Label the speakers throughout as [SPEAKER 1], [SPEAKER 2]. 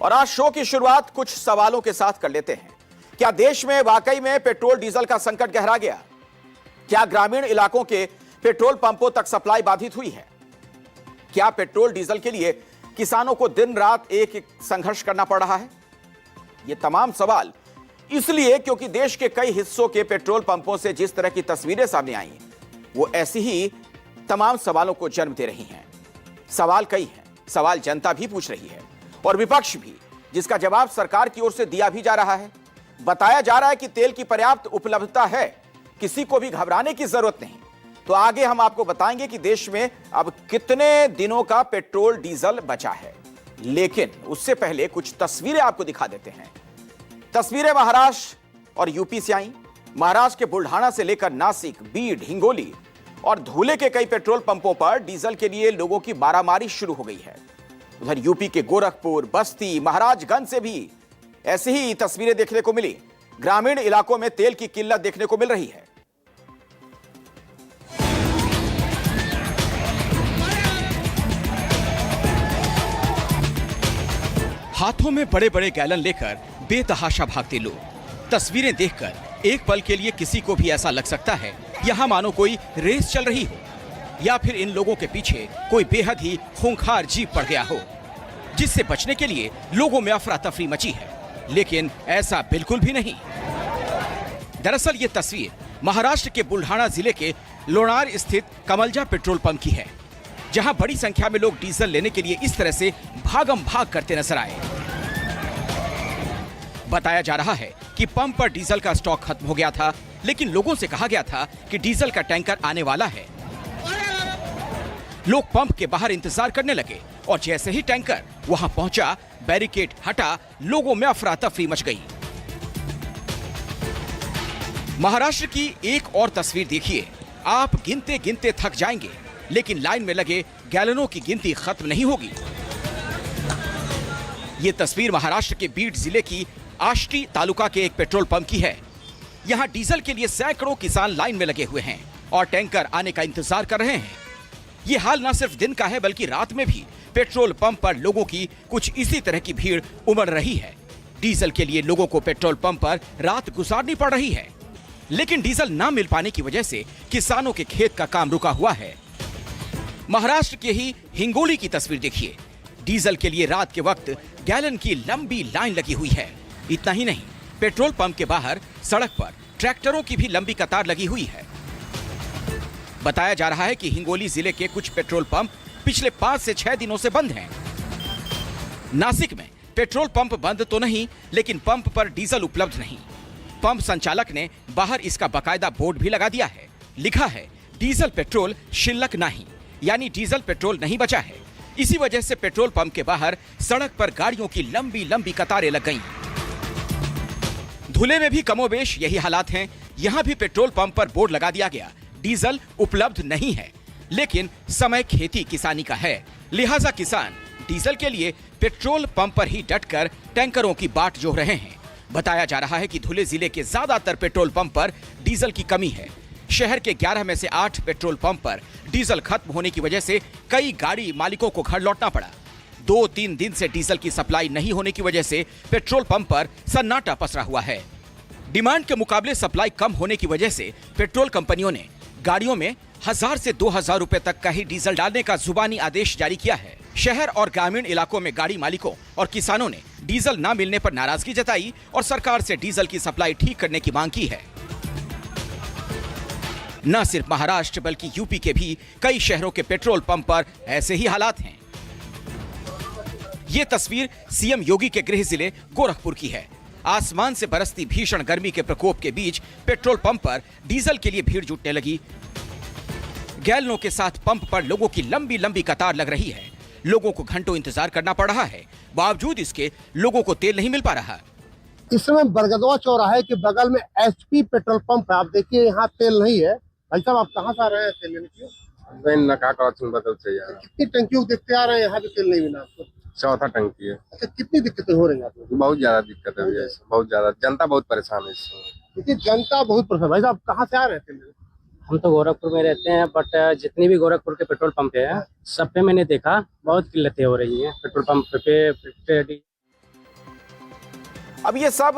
[SPEAKER 1] और आज शो की शुरुआत कुछ सवालों के साथ कर लेते हैं। क्या देश में वाकई में पेट्रोल डीजल का संकट गहरा गया? क्या ग्रामीण इलाकों के पेट्रोल पंपों तक सप्लाई बाधित हुई है? क्या पेट्रोल डीजल के लिए किसानों को दिन रात एक संघर्ष करना पड़ रहा है? ये तमाम सवाल इसलिए क्योंकि देश के कई हिस्सों के पेट्रोल पंपों से जिस तरह की तस्वीरें सामने आई वो ऐसी ही तमाम सवालों को जन्म दे रही हैं। सवाल कई हैं, सवाल जनता भी पूछ रही है और विपक्ष भी, जिसका जवाब सरकार की ओर से दिया भी जा रहा है। बताया जा रहा है कि तेल की पर्याप्त उपलब्धता है, किसी को भी घबराने की जरूरत नहीं। तो आगे हम आपको बताएंगे कि देश में अब कितने दिनों का पेट्रोल डीजल बचा है, लेकिन उससे पहले कुछ तस्वीरें आपको दिखा देते हैं। तस्वीरें महाराष्ट्र और यूपी से आई। महाराष्ट्र के बुल्ढाना से लेकर नासिक, बीड, हिंगोली और धुले के कई पेट्रोल पंपों पर डीजल के लिए लोगों की मारामारी शुरू हो गई है। उधर यूपी के गोरखपुर, बस्ती, महाराजगंज से भी ऐसी ही तस्वीरें देखने को मिली। ग्रामीण इलाकों में तेल की किल्लत देखने को मिल रही है। हाथों में बड़े बड़े गैलन लेकर बेतहाशा भागते लोग। तस्वीरें देखकर एक पल के लिए किसी को भी ऐसा लग सकता है यहां मानो कोई रेस चल रही हो, या फिर इन लोगों के पीछे कोई बेहद ही खूंखार जीप पड़ गया हो, जिससे बचने के लिए लोगों में अफरा तफरी मची है। लेकिन ऐसा बिल्कुल भी नहीं। दरअसल ये तस्वीर महाराष्ट्र के बुल्ढाना जिले के लोणार स्थित कमलजा पेट्रोल पंप की है, जहां बड़ी संख्या में लोग डीजल लेने के लिए इस तरह से भागम भाग करते नजर आए। बताया जा रहा है कि पंप पर डीजल का स्टॉक खत्म हो गया था, लेकिन लोगों से कहा गया था कि डीजल का टैंकर आने वाला है। लोग पंप के बाहर इंतजार करने लगे और जैसे ही टैंकर वहां पहुंचा, बैरिकेड हटा, लोगों में अफरा तफरी मच गई। महाराष्ट्र की एक और तस्वीर देखिए। आप गिनते गिनते थक जाएंगे, लेकिन लाइन में लगे गैलनों की गिनती खत्म नहीं होगी। ये तस्वीर महाराष्ट्र के बीड जिले की आष्टी तालुका के एक पेट्रोल पंप की है। यहां डीजल के लिए सैकड़ों किसान लाइन में लगे हुए हैं और टैंकर आने का इंतजार कर रहे हैं। ये हाल न सिर्फ दिन का है, बल्कि रात में भी पेट्रोल पंप पर लोगों की कुछ इसी तरह की भीड़ उमड़ रही है। डीजल के लिए लोगों को पेट्रोल पंप पर रात गुजारनी पड़ रही है, लेकिन डीजल न मिल पाने की वजह से किसानों के खेत का काम रुका हुआ है। महाराष्ट्र के ही हिंगोली की तस्वीर देखिए। डीजल के लिए रात के वक्त गैलन की लंबी लाइन लगी हुई है। इतना ही नहीं, पेट्रोल पंप के बाहर सड़क पर ट्रैक्टरों की भी लंबी कतार लगी हुई है। बताया जा रहा है कि हिंगोली जिले के कुछ पेट्रोल पंप पिछले 5 से 6 दिनों से बंद हैं। नासिक में पेट्रोल पंप बंद तो नहीं, लेकिन पंप पर डीजल उपलब्ध नहीं। पंप संचालक ने बाहर इसका बाकायदा बोर्ड भी लगा दिया है। लिखा है, डीजल पेट्रोल शिल्लक नहीं, यानी डीजल पेट्रोल नहीं बचा है। इसी वजह से पेट्रोल पंप के बाहर सड़क पर गाड़ियों की लंबी लंबी कतारें लग गईं। धुले में भी कमोबेश यही हालात हैं। यहां भी पेट्रोल पंप पर बोर्ड लगा दिया गया, डीजल उपलब्ध नहीं है। लेकिन समय खेती किसानी का है, लिहाजा किसान डीजल के लिए पेट्रोल पंप पर ही डटकर टैंकरों की बाट जोह रहे हैं। बताया जा रहा है कि धुले जिले के ज्यादातर पेट्रोल पंप पर डीजल की कमी है। शहर के 11 में से 8 पेट्रोल पंप पर डीजल खत्म होने की वजह से कई गाड़ी मालिकों को घर लौटना पड़ा। 2-3 दिन से डीजल की सप्लाई नहीं होने की वजह से पेट्रोल पंप पर सन्नाटा पसरा हुआ है। डिमांड के मुकाबले सप्लाई कम होने की वजह से पेट्रोल कंपनियों ने गाड़ियों में 1000 से 2000 रुपए तक का ही डीजल डालने का जुबानी आदेश जारी किया है। शहर और ग्रामीण इलाकों में गाड़ी मालिकों और किसानों ने डीजल न मिलने पर नाराजगी जताई और सरकार से डीजल की सप्लाई ठीक करने की मांग की है। न सिर्फ महाराष्ट्र बल्कि यूपी के भी कई शहरों के पेट्रोल पंप पर ऐसे ही हालात हैं। ये तस्वीर सीएम योगी के गृह जिले गोरखपुर की है। आसमान से बरसती भीषण गर्मी के प्रकोप के बीच पेट्रोल पंप पर डीजल के लिए भीड़ जुटने लगी। गैलनों के साथ पंप पर लोगों की लंबी लंबी कतार लग रही है। लोगों को घंटों इंतजार करना पड़ रहा है, बावजूद इसके लोगों को तेल नहीं मिल पा रहा।
[SPEAKER 2] इस समय बरगदवा चौराहे के बगल में एचपी पेट्रोल पंप है। आप देखिए, यहाँ तेल नहीं है। भाई साहब, आप कहाँ से आ रहे हैं तेल लेने के लिए?
[SPEAKER 3] बदल से यार।
[SPEAKER 2] कितनी टंकियों देखते आ रहे हैं, यहाँ भी तेल नहीं मिला आपको?
[SPEAKER 3] चौथा टंकी है।
[SPEAKER 2] अच्छा, कितनी दिक्कतें हो रही हैं आपको?
[SPEAKER 3] बहुत ज्यादा दिक्कत है भैया, बहुत ज्यादा। जनता बहुत परेशान है इससे।
[SPEAKER 2] देखिए, जनता बहुत परेशान। भाई साहब, कहाँ से आ रहे हैं तेल लेने?
[SPEAKER 4] हम तो गोरखपुर में रहते हैं, बट जितनी भी गोरखपुर के पेट्रोल पंप है, सब पे मैंने देखा बहुत किल्लतें हो रही हैं पेट्रोल पंप पे।
[SPEAKER 1] अब ये सब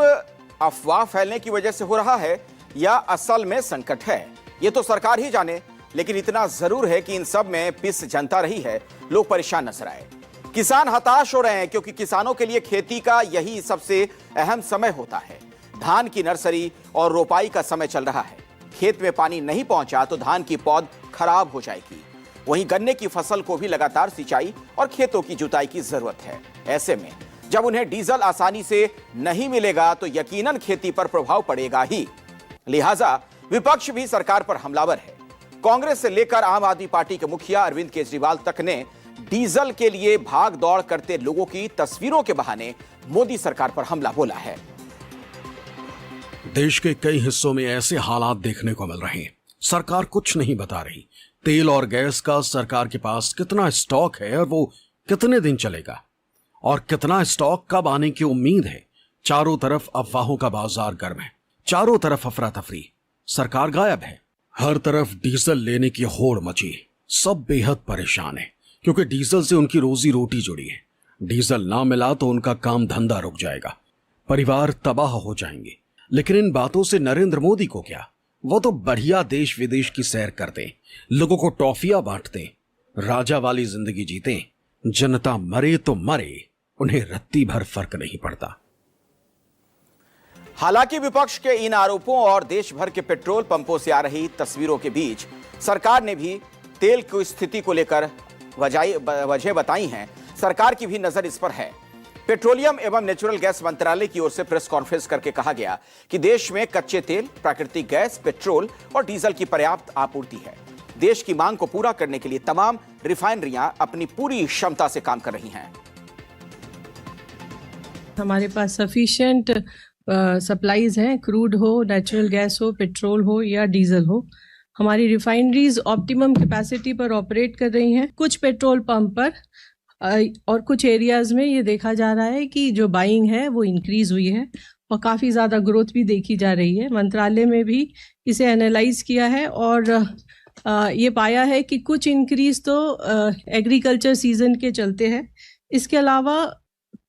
[SPEAKER 1] अफवाह फैलने की वजह से हो रहा है या असल में संकट है, ये तो सरकार ही जाने। लेकिन इतना जरूर है कि इन सब में पिस जनता रही है, लोग परेशान नजर आए। किसान हताश हो रहे हैं क्योंकि किसानों के लिए खेती का यही सबसे अहम समय होता है। धान की नर्सरी और रोपाई का समय चल रहा है। खेत में पानी नहीं पहुंचा तो धान की पौध खराब हो जाएगी। वहीं गन्ने की फसल को भी लगातार सिंचाई और खेतों की जुताई की जरूरत है। ऐसे में जब उन्हें डीजल आसानी से नहीं मिलेगा तो यकीनन खेती पर प्रभाव पड़ेगा ही। लिहाजा विपक्ष भी सरकार पर हमलावर है। कांग्रेस से लेकर आम आदमी पार्टी के मुखिया अरविंद केजरीवाल तक ने डीजल के लिए भाग दौड़ करते लोगों की तस्वीरों के बहाने मोदी सरकार पर हमला बोला है।
[SPEAKER 5] देश के कई हिस्सों में ऐसे हालात देखने को मिल रहे हैं। सरकार कुछ नहीं बता रही। तेल और गैस का सरकार के पास कितना स्टॉक है और वो कितने दिन चलेगा और कितना स्टॉक कब आने की उम्मीद है। चारों तरफ अफवाहों का बाजार गर्म है, चारों तरफ अफरा तफरी, सरकार गायब है। हर तरफ डीजल लेने की होड़ मची है। सब बेहद परेशान है क्योंकि डीजल से उनकी रोजी रोटी जुड़ी है। डीजल ना मिला तो उनका काम धंधा रुक जाएगा, परिवार तबाह हो जाएंगे। लेकिन इन बातों से नरेंद्र मोदी को क्या? वो तो बढ़िया देश विदेश की सैर करते, लोगों को टॉफियां बांटते, राजा वाली जिंदगी जीते। जनता मरे तो मरे, उन्हें रत्ती भर फर्क नहीं पड़ता।
[SPEAKER 1] हालांकि विपक्ष के इन आरोपों और देश भर के पेट्रोल पंपों से आ रही तस्वीरों के बीच सरकार ने भी तेल की स्थिति को लेकर वजह बताई हैं। सरकार की भी नजर इस पर है। पेट्रोलियम एवं नेचुरल गैस मंत्रालय की ओर से प्रेस कॉन्फ्रेंस करके कहा गया कि देश में कच्चे तेल, प्राकृतिक गैस, पेट्रोल और डीजल की पर्याप्त आपूर्ति है। देश की मांग को पूरा करने के लिए तमाम रिफाइनरियां अपनी पूरी क्षमता से काम कर रही हैं।
[SPEAKER 6] हमारे पास सफिशिएंट सप्लाईज हैं, क्रूड हो, नेचुरल गैस हो, पेट्रोल हो या डीजल हो। हमारी रिफाइनरीज ऑप्टिमम कैपेसिटी पर ऑपरेट कर रही हैं। कुछ पेट्रोल पंप पर और कुछ एरियाज में ये देखा जा रहा है कि जो बाइंग है वो इंक्रीज हुई है और काफ़ी ज़्यादा ग्रोथ भी देखी जा रही है। मंत्रालय में भी इसे एनालाइज किया है और ये पाया है कि कुछ इंक्रीज तो एग्रीकल्चर सीजन के चलते हैं। इसके अलावा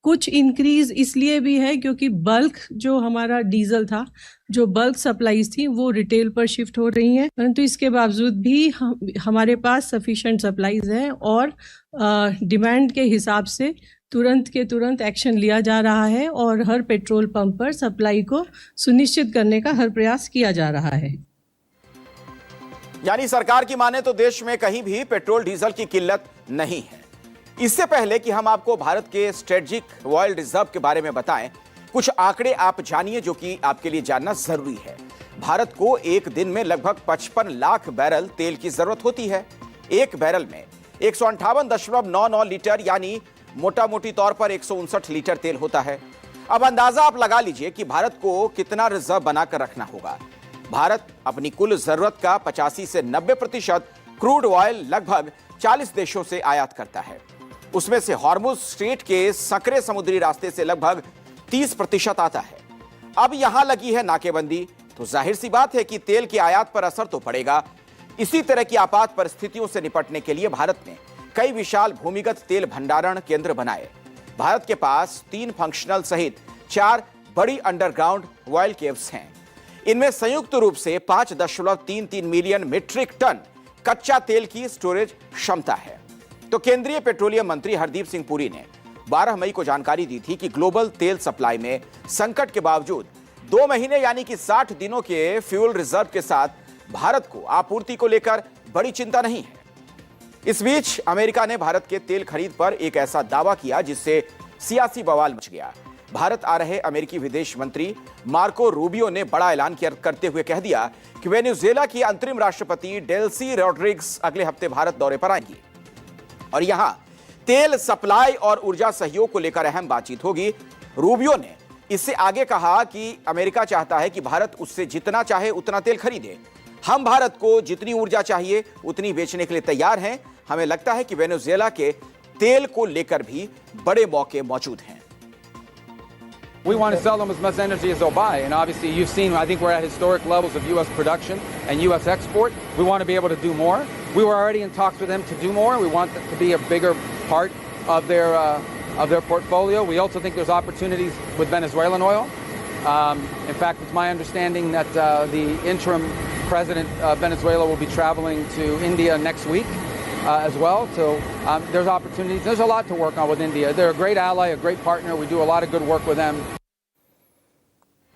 [SPEAKER 6] कुछ इंक्रीज इसलिए भी है क्योंकि बल्क जो हमारा डीजल था, जो बल्क सप्लाईज थी वो रिटेल पर शिफ्ट हो रही हैं। परंतु इसके बावजूद भी हमारे पास सफिशिएंट सप्लाईज हैं और डिमांड के हिसाब से तुरंत के तुरंत एक्शन लिया जा रहा है और हर पेट्रोल पंप पर सप्लाई को सुनिश्चित करने का हर प्रयास किया जा रहा है।
[SPEAKER 1] यानी सरकार की माने तो देश में कहीं भी पेट्रोल डीजल की किल्लत नहीं है। इससे पहले कि हम आपको भारत के स्ट्रेटेजिक ऑयल रिजर्व के बारे में बताएं, कुछ आंकड़े आप जानिए जो कि आपके लिए जानना जरूरी है। भारत को एक दिन में लगभग 55 लाख बैरल तेल की जरूरत होती है। एक बैरल में 158.99 लीटर यानी मोटा मोटी तौर पर 159 लीटर तेल होता है। अब अंदाजा आप लगा लीजिए कि भारत को कितना रिजर्व बनाकर रखना होगा। भारत अपनी कुल जरूरत का 85 से 90% क्रूड ऑयल लगभग 40 देशों से आयात करता है। उसमें से हॉर्मुज स्ट्रेट के संकरे समुद्री रास्ते से लगभग 30% आता है। अब यहां लगी है नाकेबंदी तो जाहिर सी बात है कि तेल की आयात पर असर तो पड़ेगा। इसी तरह की आपात परिस्थितियों से निपटने के लिए भारत ने कई विशाल भूमिगत तेल भंडारण केंद्र बनाए। भारत के पास 3 फंक्शनल सहित 4 बड़ी अंडरग्राउंड ऑयल केव्स हैं। इनमें संयुक्त रूप से 5.33 मिलियन मीट्रिक टन कच्चा तेल की स्टोरेज क्षमता है। तो केंद्रीय पेट्रोलियम मंत्री हरदीप सिंह पुरी ने 12 मई को जानकारी दी थी कि ग्लोबल तेल सप्लाई में संकट के बावजूद 2 महीने यानी कि 60 दिनों के फ्यूल रिजर्व के साथ भारत को आपूर्ति को लेकर बड़ी चिंता नहीं है। इस बीच अमेरिका ने भारत के तेल खरीद पर एक ऐसा दावा किया जिससे सियासी बवाल मच गया। भारत आ रहे अमेरिकी विदेश मंत्री मार्को रूबियो ने बड़ा ऐलान करते हुए कह दिया कि वेनेजुएला की अंतरिम राष्ट्रपति डेल्सी रोड्रिग्स अगले हफ्ते भारत दौरे पर आएंगी और यहां तेल सप्लाई और ऊर्जा सहयोग को लेकर अहम बातचीत होगी। रूबियो ने इससे आगे कहा कि अमेरिका चाहता है कि भारत उससे जितना चाहे उतना तेल खरीदे। हम भारत को जितनी ऊर्जा चाहिए उतनी बेचने के लिए तैयार हैं। हमें लगता है कि वेनेजुएला के तेल को लेकर भी बड़े मौके मौजूद हैं।
[SPEAKER 7] We want to sell them as much energy as they'll buy, and obviously you've seen, I think we're at historic levels of U.S. production and U.S. export. We want to be able to do more. We were already in talks with them to do more. We want them to be a bigger part of their of their portfolio. We also think there's opportunities with Venezuelan oil. In fact, it's my understanding that the interim president of Venezuela will be traveling to India next week as well. So there's opportunities. There's a lot to work on with India. They're a great ally, a great partner. We do a lot of good work with them.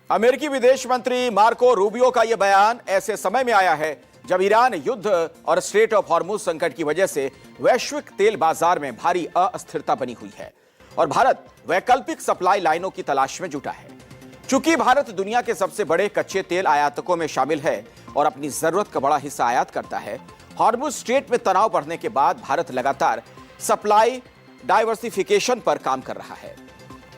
[SPEAKER 1] अमेरिकी विदेश मंत्री Marco Rubio का यह बयान ऐसे समय में आया है जब ईरान युद्ध और स्ट्रेट ऑफ हॉर्मुज संकट की वजह से वैश्विक तेल बाजार में भारी अस्थिरता बनी हुई है और भारत वैकल्पिक सप्लाई लाइनों की तलाश में जुटा है। चूंकि भारत दुनिया के सबसे बड़े कच्चे तेल आयातकों में शामिल है और अपनी जरूरत का बड़ा हिस्सा आयात करता है, हॉर्मुज स्ट्रेट में तनाव बढ़ने के बाद भारत लगातार सप्लाई डाइवर्सिफिकेशन पर काम कर रहा है।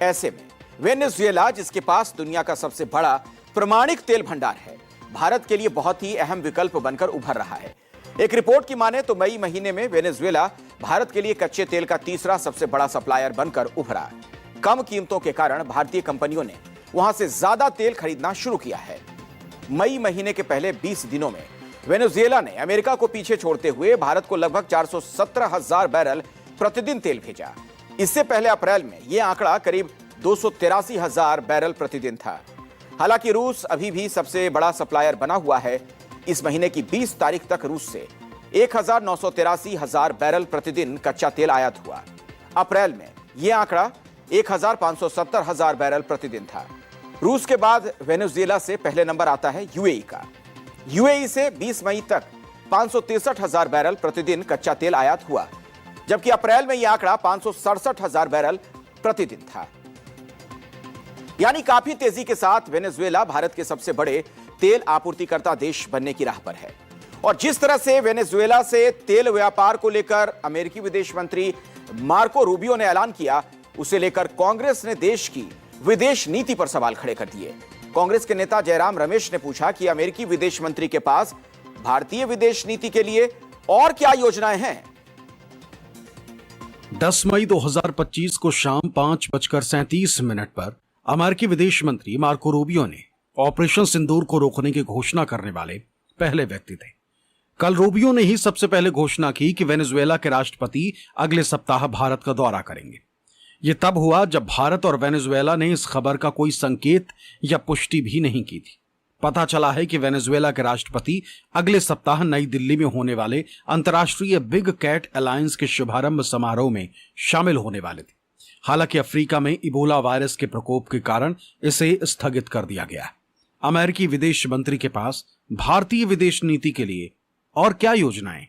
[SPEAKER 1] ऐसे में वेनेजुएला, जिसके पास दुनिया का सबसे बड़ा प्रमाणिक तेल भंडार है, भारत के लिए बहुत ही अहम विकल्प बनकर उभर रहा है। एक रिपोर्ट की माने तो मई महीने में वेनेजुएला भारत के लिए कच्चे तेल का तीसरा सबसे बड़ा सप्लायर बनकर उभरा। कम कीमतों के कारण भारतीय कंपनियों ने वहां से ज्यादा तेल खरीदना शुरू किया है। मई महीने के पहले 20 दिनों में वेनेजुएला ने अमेरिका को पीछे छोड़ते हुए भारत को लगभग 417,000 बैरल प्रतिदिन तेल भेजा। इससे पहले अप्रैल में यह आंकड़ा करीब 283,000 बैरल प्रतिदिन था। हालांकि रूस अभी भी सबसे बड़ा सप्लायर बना हुआ है। इस महीने की 20 तारीख तक रूस से 1,983,000 बैरल प्रतिदिन कच्चा तेल आयात हुआ। अप्रैल में यह आंकड़ा 1,570,000 बैरल प्रतिदिन था। रूस के बाद वेनेजुएला से पहले नंबर आता है यूएई का। यूएई से 20 मई तक 563,000 बैरल प्रतिदिन कच्चा तेल आयात हुआ, जबकि अप्रैल में यह आंकड़ा 567,000 बैरल प्रतिदिन था। यानी काफी तेजी के साथ वेनेजुएला भारत के सबसे बड़े तेल आपूर्तिकर्ता देश बनने की राह पर है। और जिस तरह से वेनेजुएला से तेल व्यापार को लेकर अमेरिकी विदेश मंत्री मार्को रूबियो ने ऐलान किया, उसे लेकर कांग्रेस ने देश की विदेश नीति पर सवाल खड़े कर दिए। कांग्रेस के नेता जयराम रमेश ने पूछा कि अमेरिकी विदेश मंत्री के पास भारतीय विदेश नीति के लिए और क्या योजनाएं हैं।
[SPEAKER 5] 10 मई 2025 को शाम 5:37 पर अमेरिकी विदेश मंत्री मार्को रूबियो ने ऑपरेशन सिंदूर को रोकने की घोषणा करने वाले पहले व्यक्ति थे। कल रूबियो ने ही सबसे पहले घोषणा की कि वेनेजुएला के राष्ट्रपति अगले सप्ताह भारत का दौरा करेंगे। यह तब हुआ जब भारत और वेनेजुएला ने इस खबर का कोई संकेत या पुष्टि भी नहीं की थी। पता चला है कि वेनेजुएला के राष्ट्रपति अगले सप्ताह नई दिल्ली में होने वाले अंतर्राष्ट्रीय बिग कैट अलायंस के शुभारंभ समारोह में शामिल होने वाले थे। हालांकि अफ्रीका में इबोला वायरस के प्रकोप के कारण इसे स्थगित कर दिया गया। अमेरिकी विदेश मंत्री के पास भारतीय विदेश नीति के लिए और क्या योजनाएं